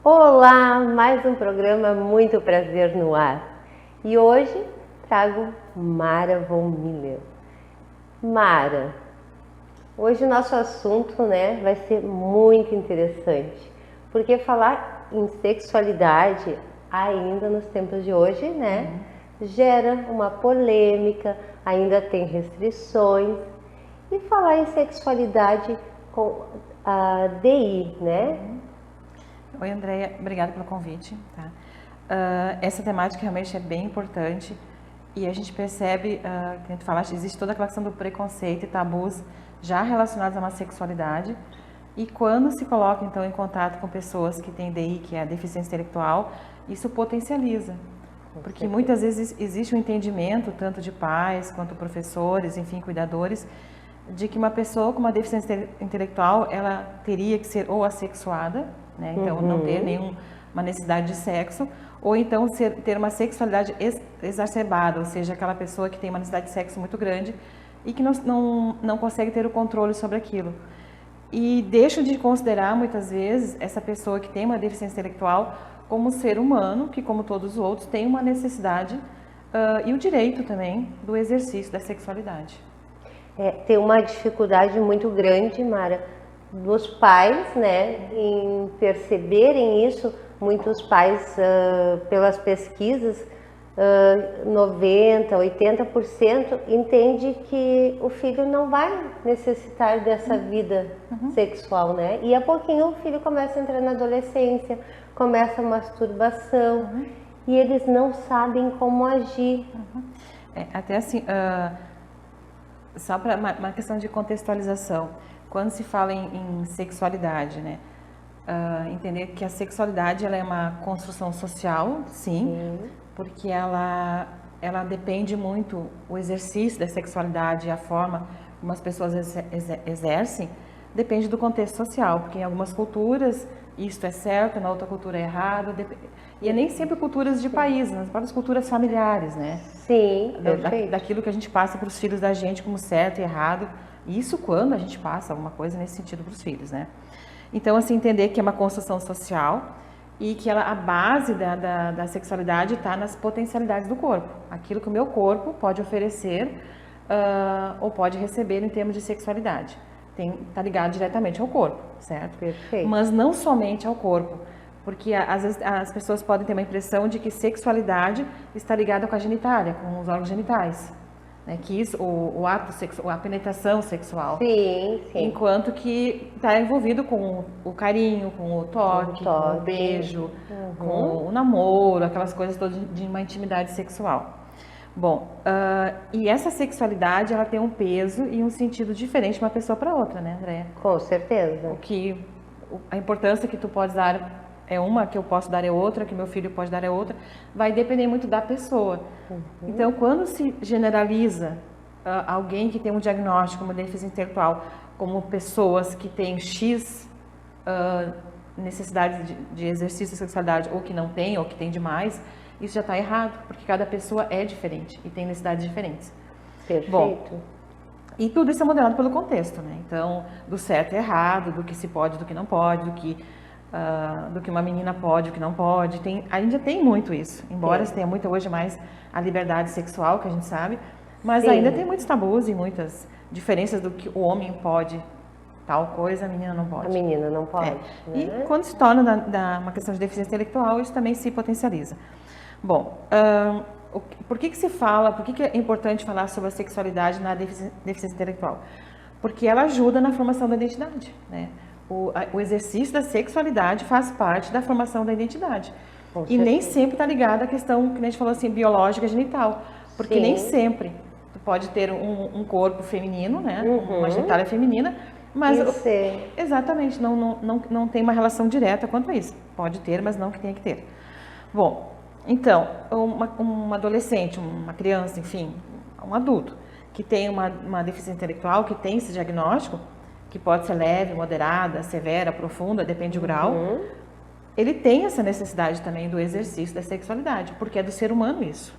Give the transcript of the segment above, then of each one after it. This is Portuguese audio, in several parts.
Olá, mais um programa Muito Prazer no Ar. E hoje trago Mara von Miller. Mara, hoje o nosso assunto, vai ser muito interessante, porque falar em sexualidade ainda nos tempos de hoje, gera uma polêmica, ainda tem restrições. E falar em sexualidade com a DI, Oi, Andréia, obrigada pelo convite. Tá? Essa temática realmente é bem importante e a gente percebe, que a gente fala, existe toda aquela questão do preconceito e tabus já relacionados a uma sexualidade, e quando se coloca então em contato com pessoas que têm DI, que é a deficiência intelectual, isso potencializa, porque muitas vezes existe um entendimento, tanto de pais quanto professores, enfim, cuidadores, de que uma pessoa com uma deficiência intelectual, ela teria que ser ou assexuada, então não ter nenhuma necessidade de sexo, ou então ter uma sexualidade exacerbada, ou seja, aquela pessoa que tem uma necessidade de sexo muito grande e que não consegue ter o controle sobre aquilo. E deixam de considerar, muitas vezes, essa pessoa que tem uma deficiência intelectual como ser humano, que como todos os outros, tem uma necessidade e o direito também do exercício da sexualidade. Tem uma dificuldade muito grande, Mara, dos pais, em perceberem isso. Muitos pais, pelas pesquisas, 90%, 80% entende que o filho não vai necessitar dessa vida sexual, E a pouquinho o filho começa a entrar na adolescência, começa a masturbação, e eles não sabem como agir. Até assim, só para uma questão de contextualização, quando se fala em sexualidade, entender que a sexualidade ela é uma construção social, sim. Porque ela depende muito, o exercício da sexualidade e a forma como as pessoas exercem, depende do contexto social, porque em algumas culturas isto é certo, na outra cultura é errado, e é nem sempre culturas de país, mas várias culturas familiares, Sim, daquilo que a gente passa para os filhos da gente como certo e errado, isso quando a gente passa alguma coisa nesse sentido para os filhos, Então, assim, entender que é uma construção social e que a base da sexualidade está nas potencialidades do corpo, aquilo que o meu corpo pode oferecer ou pode receber em termos de sexualidade. Está ligado diretamente ao corpo, certo? Perfeito. Mas não somente ao corpo, porque às vezes as pessoas podem ter uma impressão de que sexualidade está ligada com a genitália, com os órgãos genitais, que isso, o ato sexual, a penetração sexual. Sim. Enquanto que está envolvido com o carinho, com o toque, com o beijo, com o namoro, aquelas coisas todas de uma intimidade sexual. Bom, e essa sexualidade, ela tem um peso e um sentido diferente de uma pessoa para outra, Andréia? Com certeza. A importância que tu podes dar é uma, que eu posso dar é outra, que meu filho pode dar é outra, vai depender muito da pessoa. Então, quando se generaliza alguém que tem um diagnóstico, uma deficiência intelectual, como pessoas que têm X necessidades de exercício de sexualidade, ou que não tem, ou que tem demais, isso já está errado, porque cada pessoa é diferente e tem necessidades diferentes. Perfeito. Bom, e tudo isso é modelado pelo contexto, Então, do certo e errado, do que se pode, do que não pode, do que uma menina pode, do que não pode. Ainda tem muito isso, embora se tenha muito hoje mais a liberdade sexual, que a gente sabe, mas ainda tem muitos tabus e muitas diferenças do que o homem pode tal coisa, a menina não pode. A menina não pode. E quando se torna uma questão de deficiência intelectual, isso também se potencializa. Bom, por que é importante falar sobre a sexualidade na deficiência intelectual? Porque ela ajuda na formação da identidade, O exercício da sexualidade faz parte da formação da identidade. E nem sempre está ligada à questão, que a gente falou assim, biológica, genital. Porque nem sempre tu pode ter um corpo feminino, uma genitália feminina, mas exatamente, não tem uma relação direta quanto a isso. Pode ter, mas não que tenha que ter. Bom, então, uma adolescente, uma criança, enfim, um adulto, que tem uma deficiência intelectual, que tem esse diagnóstico, que pode ser leve, moderada, severa, profunda, depende do grau, ele tem essa necessidade também do exercício da sexualidade, porque é do ser humano isso.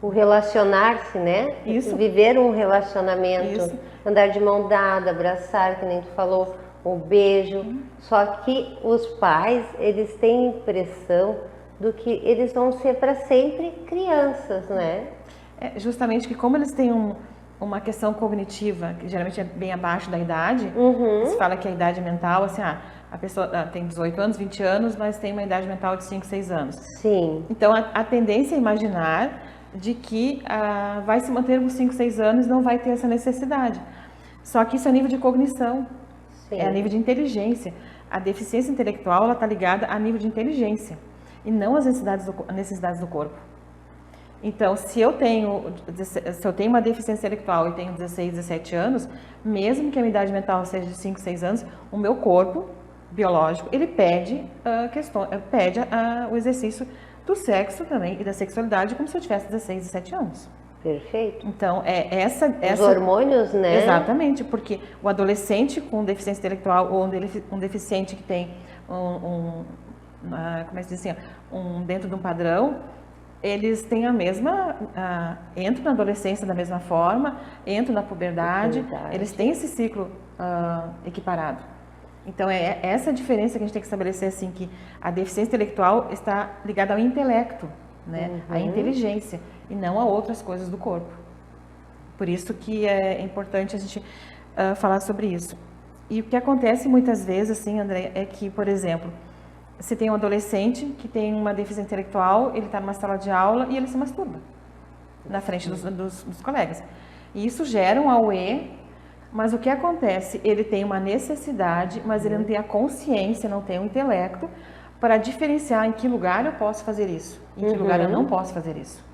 O relacionar-se, Isso. Viver um relacionamento, Isso. andar de mão dada, abraçar, que nem tu falou, o beijo, só que os pais, eles têm impressão do que eles vão ser para sempre crianças, né? É justamente que como eles têm uma questão cognitiva, que geralmente é bem abaixo da idade, se fala que a idade mental, assim, a pessoa tem 18 anos, 20 anos, mas tem uma idade mental de 5, 6 anos. Sim. Então, a tendência é imaginar de que vai se manter por 5, 6 anos e não vai ter essa necessidade. Só que isso é nível de cognição, Sim. é a nível de inteligência. A deficiência intelectual está ligada a nível de inteligência e não às necessidades do corpo. Então, se eu tenho uma deficiência intelectual e tenho 16, 17 anos, mesmo que a minha idade mental seja de 5, 6 anos, o meu corpo biológico, ele pede, o exercício do sexo também e da sexualidade como se eu tivesse 16, 17 anos. Perfeito. Então, Os hormônios, né? Exatamente, porque o adolescente com deficiência intelectual ou um deficiente que tem como é que se diz assim, dentro de um padrão, eles têm a mesma, entram na adolescência da mesma forma, entram na puberdade, eles têm esse ciclo equiparado. Então, é essa diferença que a gente tem que estabelecer, assim, que a deficiência intelectual está ligada ao intelecto, né? À inteligência, e não a outras coisas do corpo. Por isso que é importante a gente falar sobre isso. E o que acontece muitas vezes, assim, André, é que, por exemplo, você tem um adolescente que tem uma deficiência intelectual, ele está numa sala de aula e ele se masturba na frente dos colegas. E isso gera um auê, mas o que acontece? Ele tem uma necessidade, mas ele não tem a consciência, não tem o intelecto para diferenciar em que lugar eu posso fazer isso, em que lugar eu não posso fazer isso.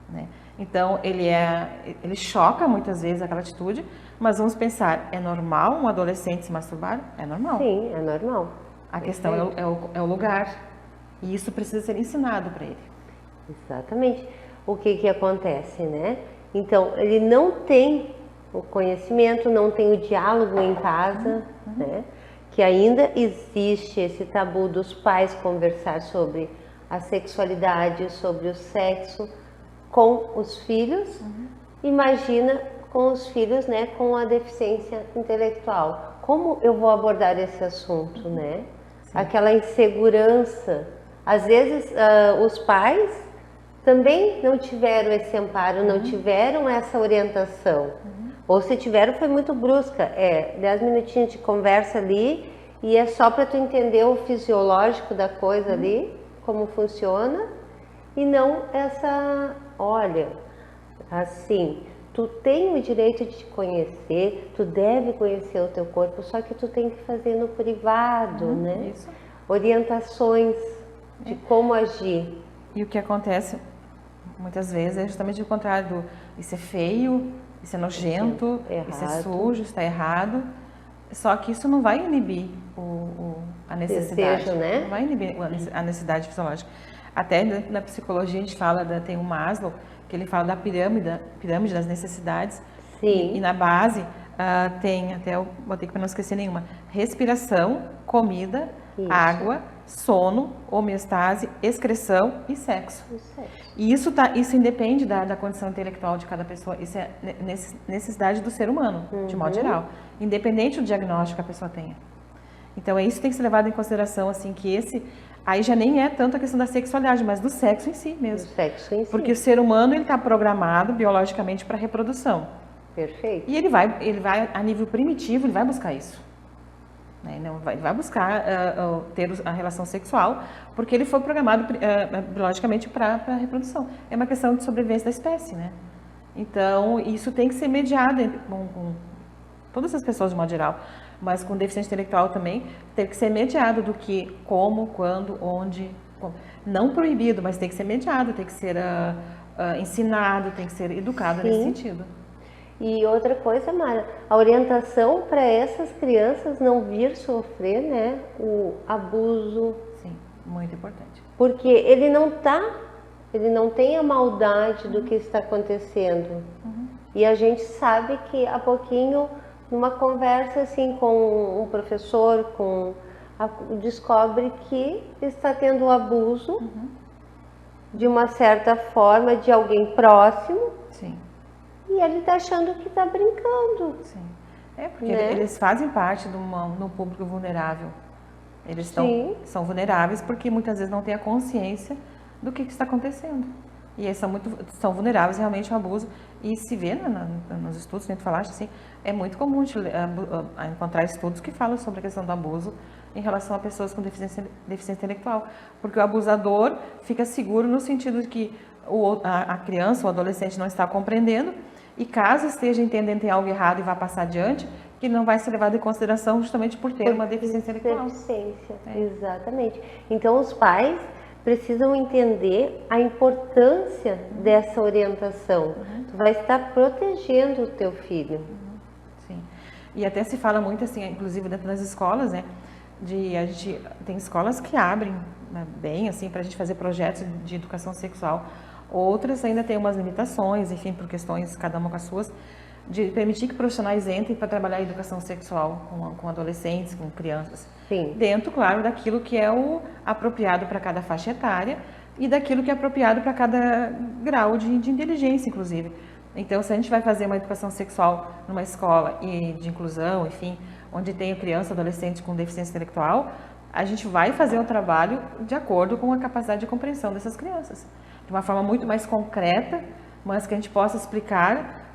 Né? Então, ele choca muitas vezes aquela atitude, mas vamos pensar, é normal um adolescente se masturbar? É normal. Sim, é normal. A questão é o lugar, e isso precisa ser ensinado para ele. Exatamente. O que acontece, né? Então, ele não tem o conhecimento, não tem o diálogo em casa, né? Que ainda existe esse tabu dos pais conversar sobre a sexualidade, sobre o sexo com os filhos. Imagina com os filhos, né, com a deficiência intelectual. Como eu vou abordar esse assunto, né? Sim. Aquela insegurança. Às vezes, os pais também não tiveram esse amparo, não tiveram essa orientação. Ou se tiveram, foi muito brusca. 10 minutinhos de conversa ali e é só para tu entender o fisiológico da coisa ali, como funciona, e não olha, assim, tu tem o direito de te conhecer, tu deve conhecer o teu corpo, só que tu tem que fazer no privado, né? Isso. Orientações de como agir. E o que acontece muitas vezes é justamente o contrário isso é feio, isso é nojento, isso é sujo, está errado. Só que isso não vai inibir a necessidade, desejo, né? Não vai inibir a necessidade fisiológica. Até na psicologia a gente fala, tem o Maslow, que ele fala da pirâmide das necessidades. Sim. E na base tem, até eu botei para não esquecer nenhuma, respiração, comida, água, sono, homeostase, excreção e sexo. E isso independe da condição intelectual de cada pessoa, isso é necessidade do ser humano, de modo geral, independente do diagnóstico que a pessoa tenha. Então, isso tem que ser levado em consideração, assim, que aí já nem é tanto a questão da sexualidade, mas do sexo em si mesmo. Do sexo em si. Porque o ser humano, ele está programado biologicamente para reprodução. Perfeito. E ele vai, a nível primitivo, ele vai buscar isso. Ele vai buscar ter a relação sexual, porque ele foi programado biologicamente para a reprodução. É uma questão de sobrevivência da espécie, né? Então, isso tem que ser mediado com todas as pessoas de modo geral, mas com deficiência intelectual também, tem que ser mediado do que, como, quando, onde, como. Não proibido, mas tem que ser mediado, tem que ser ensinado, tem que ser educado nesse sentido. E outra coisa, Mara, a orientação para essas crianças não vir sofrer, né, o abuso. Sim, muito importante. Porque ele não tem a maldade do que está acontecendo. E a gente sabe que há pouquinho, numa conversa assim com um professor, descobre que está tendo um abuso de uma certa forma de alguém próximo. Sim. E ele está achando que está brincando. Sim. Porque né? eles fazem parte de um público vulnerável. Eles são vulneráveis porque muitas vezes não têm a consciência do que está acontecendo. E eles são vulneráveis realmente ao abuso. E se vê nos estudos que a gente falaste, assim, é muito comum encontrar estudos que falam sobre a questão do abuso em relação a pessoas com deficiência intelectual. Porque o abusador fica seguro no sentido de que a criança ou adolescente não está compreendendo, e caso esteja entendendo que tem algo errado e vá passar adiante, que não vai ser levado em consideração justamente por ter uma deficiência intelectual. Exatamente. Então os pais precisam entender a importância dessa orientação. Tu vai estar protegendo o teu filho. Sim. E até se fala muito assim, inclusive dentro das escolas, né? A gente tem escolas que abrem, né, bem assim para a gente fazer projetos de educação sexual. Outras ainda têm umas limitações, enfim, por questões, cada uma com as suas, de permitir que profissionais entrem para trabalhar a educação sexual com adolescentes, com crianças. Sim. Dentro, claro, daquilo que é o apropriado para cada faixa etária e daquilo que é apropriado para cada grau de inteligência, inclusive. Então, se a gente vai fazer uma educação sexual numa escola e de inclusão, enfim, onde tem criança, adolescente com deficiência intelectual, a gente vai fazer um trabalho de acordo com a capacidade de compreensão dessas crianças. De uma forma muito mais concreta, mas que a gente possa explicar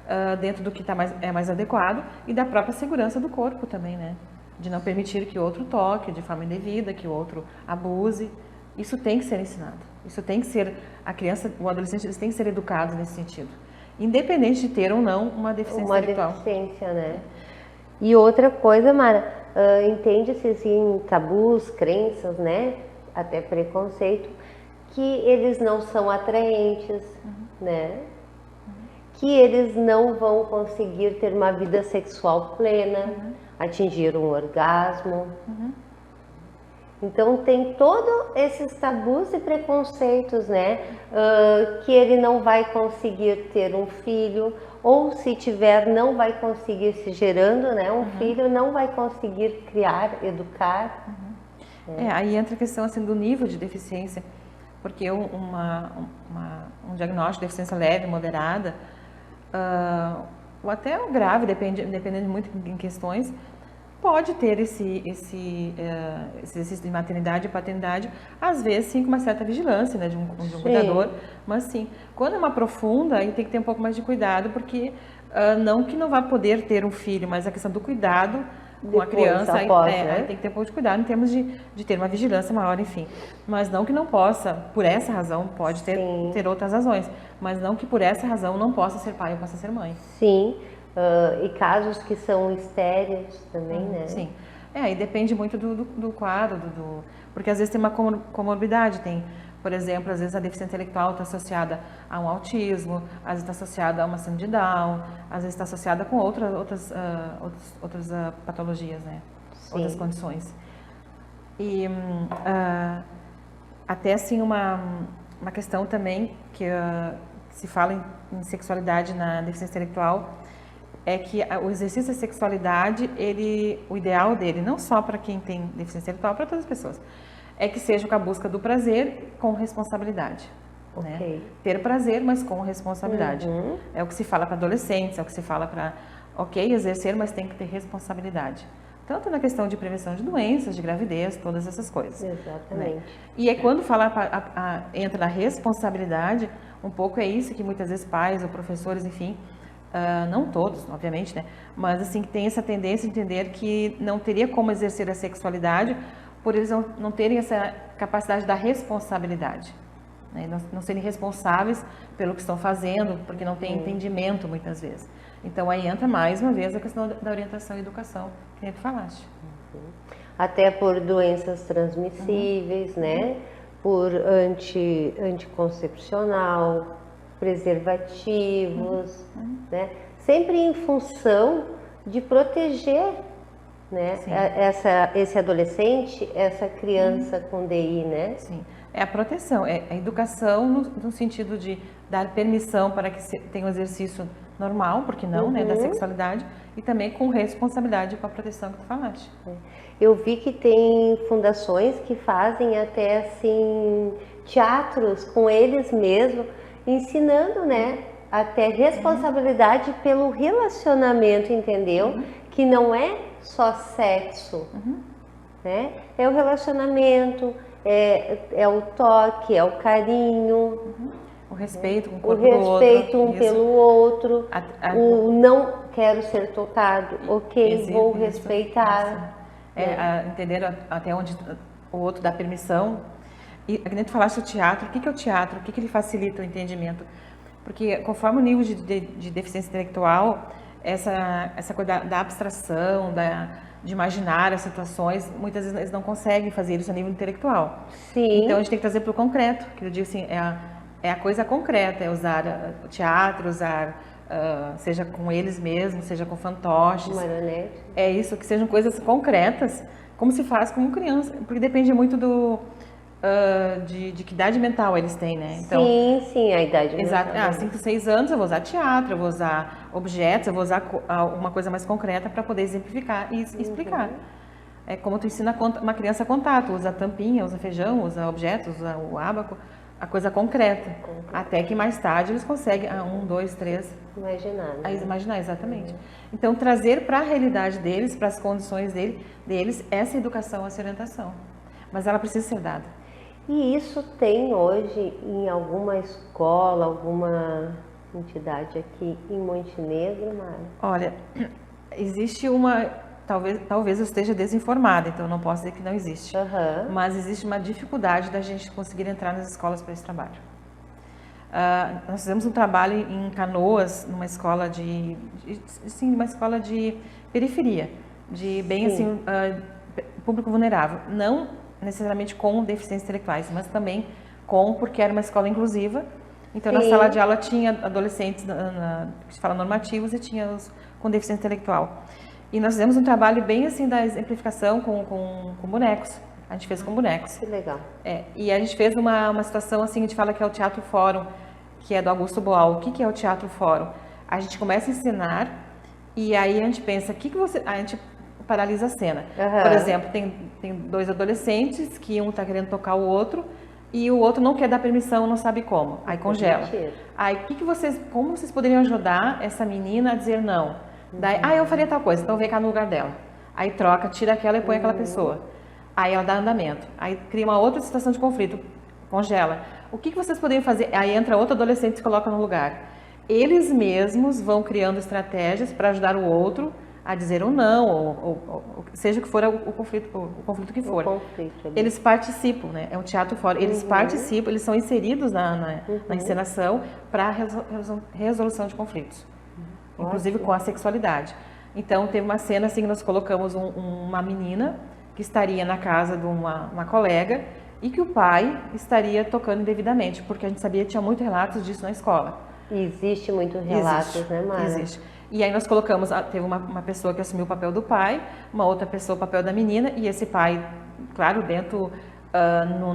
dentro do que é mais adequado e da própria segurança do corpo também, né? De não permitir que o outro toque de forma indevida, que o outro abuse. Isso tem que ser ensinado. Isso tem que ser, a criança, o adolescente, eles têm que ser educados nesse sentido. Independente de ter ou não uma deficiência intelectual. Uma deficiência, né? E outra coisa, Mara, entende-se assim, tabus, crenças, né? Até preconceito, que eles não são atraentes, né? Que eles não vão conseguir ter uma vida sexual plena, atingir um orgasmo. Então tem todos esses tabus e preconceitos, né? Que ele não vai conseguir ter um filho, ou se tiver, não vai conseguir se gerando, né? Um filho não vai conseguir criar, educar. Aí entra a questão assim, do nível de deficiência, porque um diagnóstico de deficiência leve, moderada, ou até o grave, dependendo muito em questões, pode ter esse exercício de maternidade e paternidade, às vezes sim com uma certa vigilância, né, de um cuidador, mas sim, quando é uma profunda, aí tem que ter um pouco mais de cuidado, porque não que não vá poder ter um filho, mas a questão do cuidado com a criança, aí tem que ter um pouco de cuidado em termos de ter uma vigilância maior, enfim. Mas não que não possa, por essa razão, pode ter outras razões, mas não que por essa razão não possa ser pai ou possa ser mãe. Sim, e casos que são estéreis também, né? Sim, aí depende muito do quadro, porque às vezes tem uma comorbidade, tem, por exemplo, às vezes a deficiência intelectual está associada a um autismo, às vezes está associada a uma síndrome de Down, às vezes está associada com outras patologias, né? Sim. Outras condições. E até assim uma questão também que se fala em sexualidade na deficiência intelectual é que o exercício da sexualidade, o ideal dele, não só para quem tem deficiência intelectual, para todas as pessoas, é que seja com a busca do prazer com responsabilidade. Né? Ter prazer, mas com responsabilidade. É o que se fala para adolescentes, é o que se fala para, exercer, mas tem que ter responsabilidade. Tanto na questão de prevenção de doenças, de gravidez, todas essas coisas. Exatamente. Né? E é quando entra na responsabilidade, um pouco é isso que muitas vezes pais ou professores, enfim, não todos, obviamente, né? Mas assim, que tem essa tendência de entender que não teria como exercer a sexualidade por eles não terem essa capacidade da responsabilidade. Né? Não serem responsáveis pelo que estão fazendo, porque não têm entendimento muitas vezes. Então aí entra mais uma vez a questão da orientação e educação, que nem tu falaste. Até por doenças transmissíveis, né? Por anticoncepcional, preservativos, né? Sempre em função de proteger, né? Esse adolescente, essa criança com DI, né? Sim, é a proteção, é a educação no sentido de dar permissão para que tenha um exercício normal, porque não, né, da sexualidade, e também com responsabilidade com a proteção que tu falaste. Eu vi que tem fundações que fazem até assim teatros com eles mesmos, ensinando, né, até responsabilidade pelo relacionamento, entendeu? que não é só sexo, né? É o relacionamento, é o toque, é o carinho, O respeito com o o corpo do outro. respeito um Isso. pelo outro, O- o não quero ser tocado, ok, Existe vou isso, respeitar. Entender até onde o outro dá permissão. E a gente falasse o teatro, o que é o teatro? O que ele facilita o entendimento? Porque conforme o nível de deficiência intelectual, essa coisa da abstração, de imaginar as situações, muitas vezes eles não conseguem fazer isso a nível intelectual. Sim. Então a gente tem que trazer para o concreto, que eu digo assim, é a coisa concreta, é usar o teatro, seja com eles mesmos, seja com fantoches. Marionete. É isso, que sejam coisas concretas, como se faz com criança, porque depende muito de que idade mental eles têm, né? Então, sim, a idade exato. mental. 5, 6 anos eu vou usar teatro, eu vou usar objetos, eu vou usar uma coisa mais concreta para poder exemplificar e explicar. É como tu ensina uma criança a contar, tu usa tampinha, usa feijão, usa objetos, usa o ábaco, a coisa concreta. Até que mais tarde eles conseguem, 1, 2, 3... Imaginar, né? Imaginar, exatamente. Então, trazer para a realidade deles, para as condições deles, essa educação, essa orientação. Mas ela precisa ser dada. E isso tem hoje em alguma escola, alguma entidade aqui em Montenegro, Mara? Olha, existe talvez eu esteja desinformada, então eu não posso dizer que não existe. Mas existe uma dificuldade da gente conseguir entrar nas escolas para esse trabalho. Nós fizemos um trabalho em Canoas, numa escola uma escola de periferia, de bem assim, público vulnerável. Não necessariamente com deficiências intelectuais, mas também porque era uma escola inclusiva. Então, na sala de aula tinha adolescentes que se fala normativos e tinha os com deficiência intelectual. E nós fizemos um trabalho bem assim da exemplificação com bonecos. A gente fez com bonecos. Que legal. E a gente fez uma situação assim, a gente fala que é o Teatro Fórum, que é do Augusto Boal. O que é o Teatro Fórum? A gente começa a ensinar e aí a gente pensa, a gente paralisa a cena. Por exemplo, tem 2 adolescentes que um está querendo tocar o outro e o outro não quer dar permissão, não sabe como. Aí congela. Aí como vocês poderiam ajudar essa menina a dizer não? Daí, eu faria tal coisa, então vem cá no lugar dela. Aí troca, tira aquela e põe aquela pessoa. Aí ela dá andamento. Aí cria uma outra situação de conflito, congela. O que vocês poderiam fazer? Aí entra outro adolescente e se coloca no lugar. Eles mesmos vão criando estratégias para ajudar o outro a dizer ou não, ou seja o que for o conflito que for. Eles participam, né? É um teatro fora. Eles participam, eles são inseridos na encenação para a resolução de conflitos. Inclusive com a sexualidade. Então, teve uma cena assim, nós colocamos uma menina que estaria na casa de uma colega e que o pai estaria tocando indevidamente, porque a gente sabia que tinha muitos relatos disso na escola. Existe muitos relatos, né, Mara? Existe. E aí nós colocamos, teve uma pessoa que assumiu o papel do pai, uma outra pessoa o papel da menina, e esse pai, claro,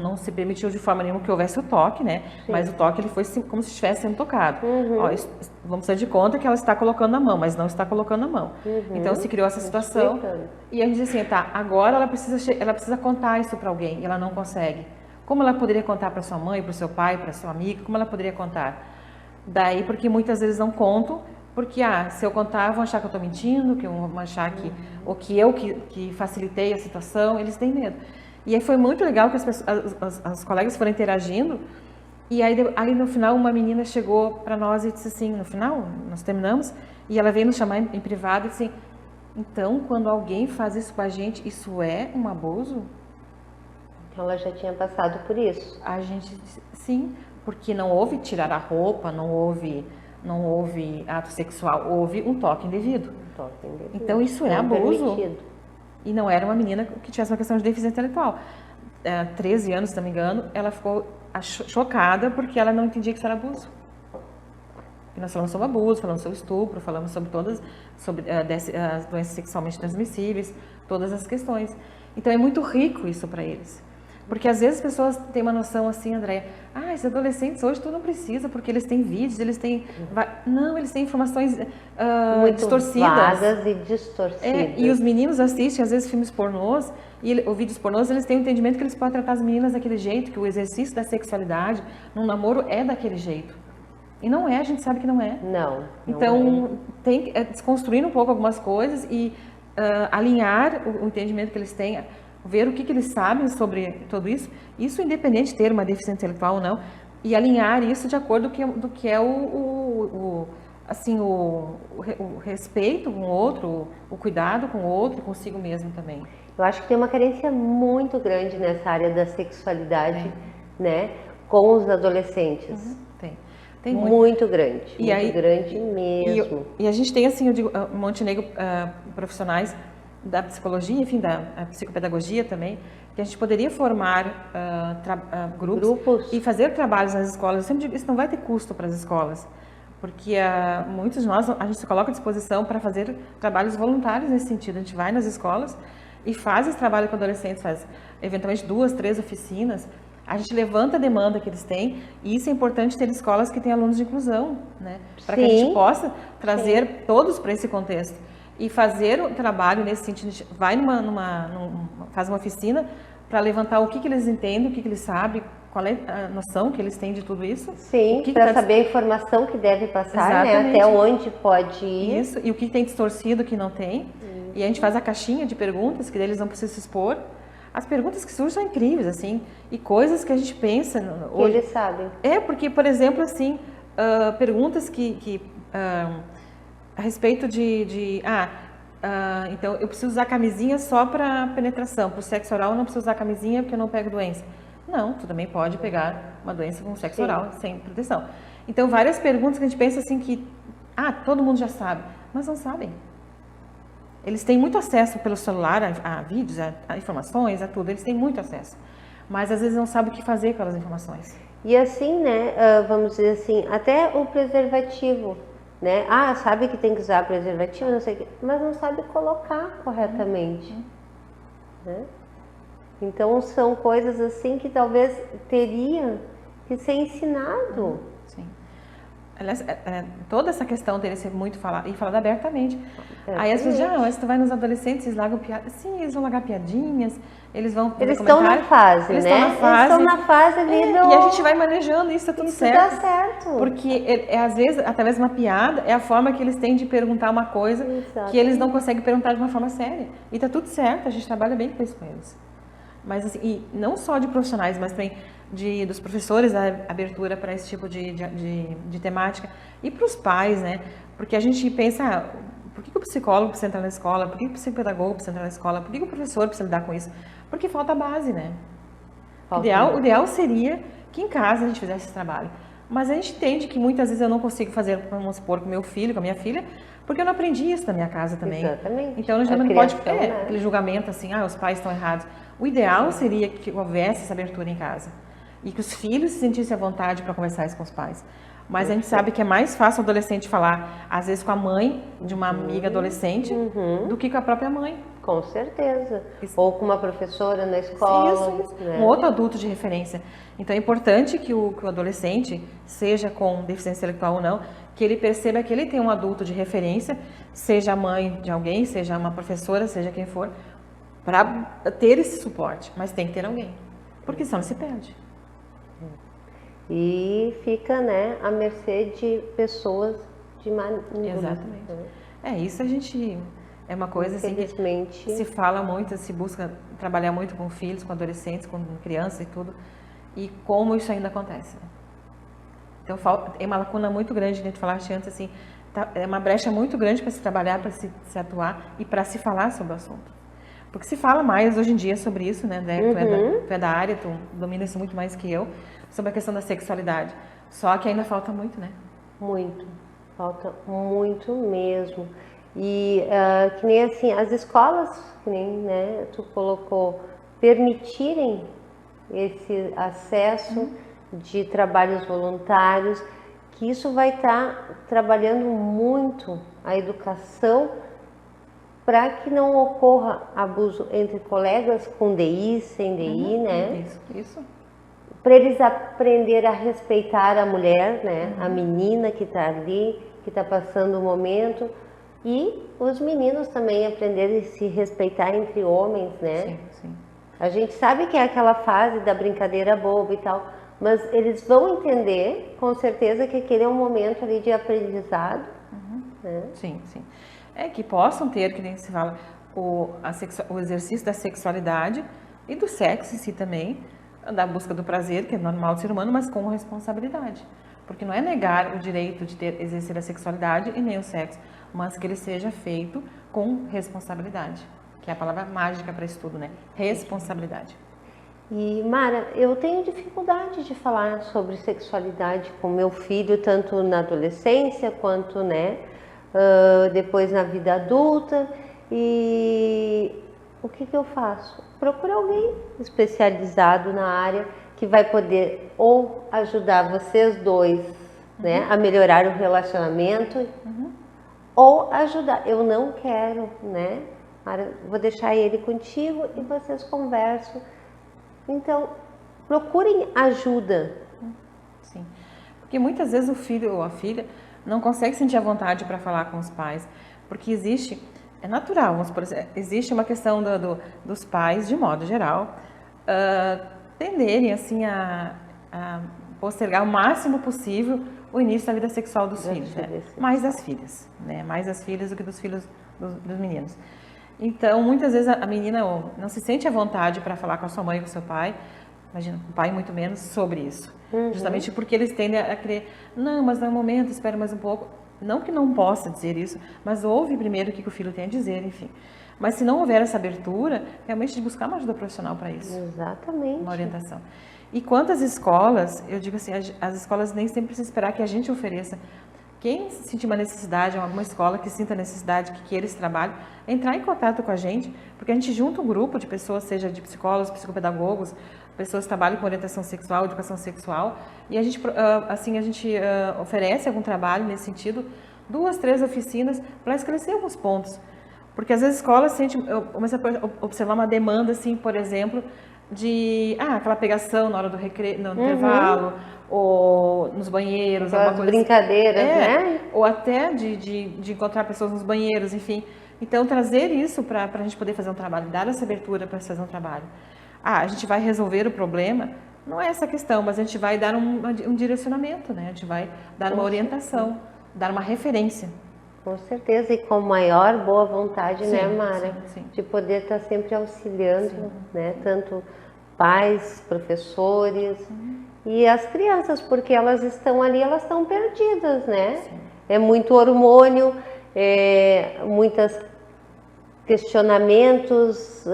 não se permitiu de forma nenhuma que houvesse o toque, né? Sim. Mas o toque ele foi como se estivesse sendo tocado. Ó, vamos ter de conta que ela está colocando a mão, mas não está colocando a mão. Então se criou essa situação e a gente disse assim, agora ela precisa contar isso para alguém e ela não consegue. Como ela poderia contar para sua mãe, para o seu pai, para sua amiga? Como ela poderia contar? Daí, porque muitas vezes não contam, porque se eu contar vão achar que eu estou mentindo, que vão achar que eu que facilitei a situação, eles têm medo. E aí foi muito legal que as colegas foram interagindo. E aí no final uma menina chegou para nós e disse assim, no final nós terminamos, e ela veio nos chamar em privado e disse assim, então quando alguém faz isso com a gente, isso é um abuso? Então ela já tinha passado por isso? A gente disse, sim, porque não houve tirar a roupa, não houve ato sexual, houve um toque indevido. Então isso é abuso. Permitido. E não era uma menina que tivesse uma questão de deficiência intelectual. 13 anos, se não me engano, ela ficou chocada porque ela não entendia que isso era abuso. E nós falamos sobre abuso, falamos sobre estupro, falamos sobre as doenças sexualmente transmissíveis, todas as questões. Então é muito rico isso para eles. Porque às vezes as pessoas têm uma noção assim, Andréia, esses adolescentes hoje tu não precisa, porque eles têm vídeos, eles têm... Não, eles têm informações muito distorcidas. vagas e distorcidas. E os meninos assistem, às vezes, filmes pornôs, ou vídeos pornôs, eles têm o entendimento que eles podem tratar as meninas daquele jeito, que o exercício da sexualidade num namoro é daquele jeito. E não é, a gente sabe que não é. Não então, tem que desconstruir um pouco algumas coisas e alinhar o entendimento que eles têm, ver o que eles sabem sobre tudo isso, isso independente de ter uma deficiência intelectual ou não, e alinhar isso de acordo do que é o respeito com o outro, o cuidado com o outro e consigo mesmo também. Eu acho que tem uma carência muito grande nessa área da sexualidade, né, com os adolescentes. Tem muito grande, grande mesmo. E a gente tem, assim, eu digo, Montenegro, profissionais da psicologia, enfim, da psicopedagogia também, que a gente poderia formar grupos e fazer trabalhos nas escolas. Eu sempre digo, isso não vai ter custo para as escolas, porque muitos de nós, a gente se coloca à disposição para fazer trabalhos voluntários nesse sentido. A gente vai nas escolas e faz esse trabalho com adolescentes, faz eventualmente 2, 3 oficinas. A gente levanta a demanda que eles têm, e isso é importante ter escolas que têm alunos de inclusão, né? Para que a gente possa trazer todos para esse contexto e fazer o trabalho nesse sentido. A gente vai faz uma oficina para levantar o que eles entendem, o que eles sabem, qual é a noção que eles têm de tudo isso. Sim, para saber a informação que deve passar, né? Até onde pode ir. Isso, e o que tem distorcido, o que não tem. E a gente faz a caixinha de perguntas, que eles não precisam se expor. As perguntas que surgem são incríveis, assim, e coisas que a gente pensa... Hoje, eles sabem. Porque, por exemplo, assim, perguntas a respeito então eu preciso usar camisinha só para penetração, para o sexo oral eu não preciso usar camisinha porque eu não pego doença. Não, tu também pode pegar uma doença com sexo oral sem proteção. Então, várias perguntas que a gente pensa assim que, todo mundo já sabe, mas não sabem. Eles têm muito acesso pelo celular a vídeos, a informações, a tudo. Eles têm muito acesso. Mas às vezes não sabem o que fazer com aquelas informações. E assim, né, vamos dizer assim, até o preservativo, né? Sabe que tem que usar preservativo, não sei o quê, mas não sabe colocar corretamente. Né? Então são coisas assim que talvez teria que ser ensinado. Sim. Aliás, toda essa questão teria que ser muito falada, e falada abertamente. Aí as pessoas dizem, mas tu vai nos adolescentes, eles largam piadas. Sim, eles vão largar piadinhas, eles vão fazer Eles estão na fase, eles né? Estão na fase. Eles estão na fase ali E a gente vai manejando, isso tá tudo certo. Isso dá certo. Porque, às vezes, através de uma piada, é a forma que eles têm de perguntar uma coisa que eles não conseguem perguntar de uma forma séria. E tá tudo certo, a gente trabalha bem com isso com eles. Mas, assim, e não só de profissionais, mas também dos professores, a abertura para esse tipo de temática. E para os pais, né? Porque a gente pensa, por que o psicólogo precisa entrar na escola? Por que o psicopedagogo precisa entrar na escola? Por que o professor precisa lidar com isso? Porque falta a base, né? O ideal seria que em casa a gente fizesse esse trabalho. Mas a gente entende que muitas vezes eu não consigo fazer, vamos supor, com meu filho, com a minha filha, porque eu não aprendi isso na minha casa também. Exatamente. Então a gente não pode aquele julgamento assim, os pais estão errados. O ideal seria que houvesse essa abertura em casa e que os filhos se sentissem à vontade para conversar isso com os pais. Mas a gente sabe que é mais fácil o adolescente falar, às vezes, com a mãe de uma amiga adolescente do que com a própria mãe. Com certeza. Ou com uma professora na escola. Isso. Né? Um outro adulto de referência. Então é importante que o adolescente, seja com deficiência intelectual ou não, que ele perceba que ele tem um adulto de referência, seja a mãe de alguém, seja uma professora, seja quem for, para ter esse suporte. Mas tem que ter alguém, porque senão ele se perde. E fica, né, à mercê de pessoas de má índole. Exatamente. Isso a gente... É uma coisa assim que se fala muito, se busca trabalhar muito com filhos, com adolescentes, com crianças e tudo. E como isso ainda acontece. Né? Então é uma lacuna muito grande, a gente falaste antes, assim, é uma brecha muito grande para se trabalhar, para se atuar e para se falar sobre o assunto. Porque se fala mais hoje em dia sobre isso, né? Tu é da área, tu domina isso muito mais que eu, sobre a questão da sexualidade. Só que ainda falta muito, né? Muito. Falta muito mesmo. E que nem assim, as escolas, que nem, né, tu colocou, permitirem esse acesso de trabalhos voluntários, que isso vai estar trabalhando muito a educação para que não ocorra abuso entre colegas com DI, sem DI, né? Isso. Para eles aprender a respeitar a mulher, né? A menina que está ali, que está passando o momento. E os meninos também aprenderem a se respeitar entre homens, né? Sim. A gente sabe que é aquela fase da brincadeira boba e tal, mas eles vão entender, com certeza, que aquele é um momento ali de aprendizado. Né? Sim. É que possam ter, que nem se fala, o exercício da sexualidade e do sexo em si também, da busca do prazer, que é normal do ser humano, mas com responsabilidade. Porque não é negar o direito de exercer a sexualidade e nem o sexo, mas que ele seja feito com responsabilidade, que é a palavra mágica para isso tudo, né? Responsabilidade. E Mara, eu tenho dificuldade de falar sobre sexualidade com meu filho, tanto na adolescência quanto, né, depois na vida adulta. E o que eu faço? Procuro alguém especializado na área que vai poder ou ajudar vocês dois, né, a melhorar o relacionamento, ou ajudar. Eu não quero, né, Mara, vou deixar ele contigo e vocês conversam. Então, procurem ajuda. Sim, porque muitas vezes o filho ou a filha não consegue sentir a vontade para falar com os pais, porque existe, é natural, vamos por exemplo, existe uma questão dos pais, de modo geral, tenderem assim a postergar o máximo possível o início da vida sexual dos filhos, né? Mais das filhas, né? Mais das filhas do que dos filhos dos meninos. Então, muitas vezes a menina não se sente à vontade para falar com a sua mãe e com o seu pai, imagina, com o pai muito menos, sobre isso. Justamente porque eles tendem a querer, não, mas não é o momento, espera mais um pouco. Não que não possa dizer isso, mas ouve primeiro o que o filho tem a dizer, enfim. Mas se não houver essa abertura, realmente de buscar uma ajuda profissional para isso. Exatamente. Uma orientação. E quantas escolas, eu digo assim, as escolas nem sempre precisam esperar que a gente ofereça. Quem sentir uma necessidade, alguma escola que sinta necessidade, que queira esse trabalho, entrar em contato com a gente, porque a gente junta um grupo de pessoas, seja de psicólogos, psicopedagogos, pessoas que trabalham com orientação sexual, educação sexual, e a gente, oferece algum trabalho nesse sentido, 2, 3 oficinas para esclarecer alguns pontos. Porque às vezes a escola eu comecei a observar uma demanda, assim, por exemplo, de aquela pegação na hora do recreio, no intervalo, ou nos banheiros, alguma coisa brincadeiras, né? Ou até de encontrar pessoas nos banheiros, enfim. Então, trazer isso para a gente poder fazer um trabalho, dar essa abertura para fazer um trabalho. A gente vai resolver o problema, não é essa questão, mas a gente vai dar um direcionamento, né? A gente vai dar uma orientação, dar uma referência. Com certeza, e com maior boa vontade, sim, né, Mara? Sim. De poder estar sempre auxiliando, né? Tanto pais, professores e as crianças, porque elas estão ali, elas estão perdidas, né? Sim. É muito hormônio, muitos questionamentos,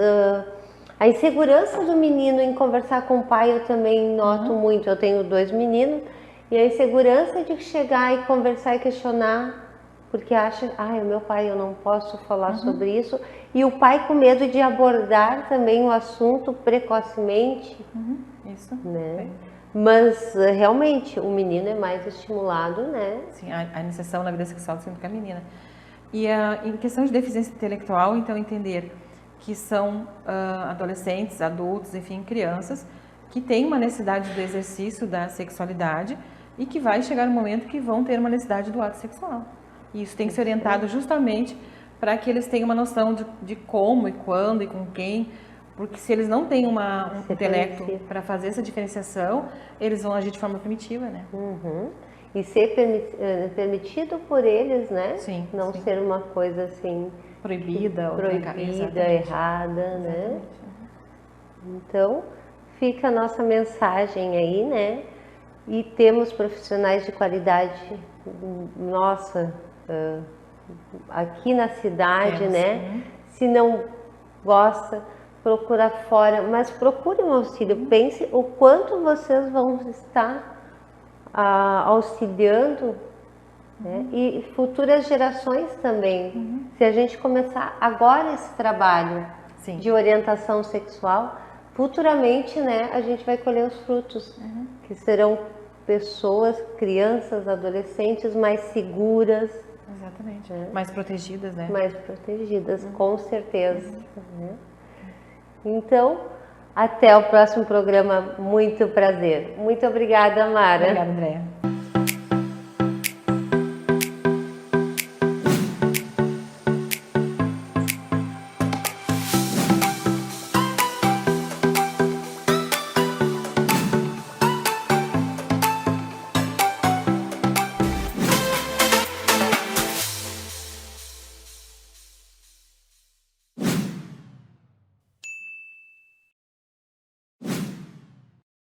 a insegurança do menino em conversar com o pai eu também noto muito. Eu tenho 2 meninos e a insegurança de chegar e conversar e questionar, porque acha, o meu pai, eu não posso falar sobre isso. E o pai com medo de abordar também o assunto precocemente. Isso. Né? Mas realmente o menino é mais estimulado, né? Sim, a iniciação na vida sexual do que a menina. E em questão de deficiência intelectual, então entender que são adolescentes, adultos, enfim, crianças, que têm uma necessidade do exercício da sexualidade e que vai chegar um momento que vão ter uma necessidade do ato sexual. E isso tem que ser orientado justamente para que eles tenham uma noção de como e quando e com quem, porque se eles não têm um intelecto para fazer essa diferenciação, eles vão agir de forma primitiva, né? E ser permitido por eles, né? Sim. Não ser uma coisa assim proibida, errada, né? Então, fica a nossa mensagem aí, né? E temos profissionais de qualidade, aqui na cidade, né? Se não gosta, procura fora, mas procure um auxílio. Pense o quanto vocês vão estar auxiliando, né? E futuras gerações também. Se a gente começar agora esse trabalho de orientação sexual, futuramente, né, a gente vai colher os frutos, que serão pessoas, crianças, adolescentes mais seguras. Exatamente. Mais protegidas, né? Mais protegidas, com certeza. Né? Então, até o próximo programa. Muito prazer. Muito obrigada, Mara. Obrigada, Andréia.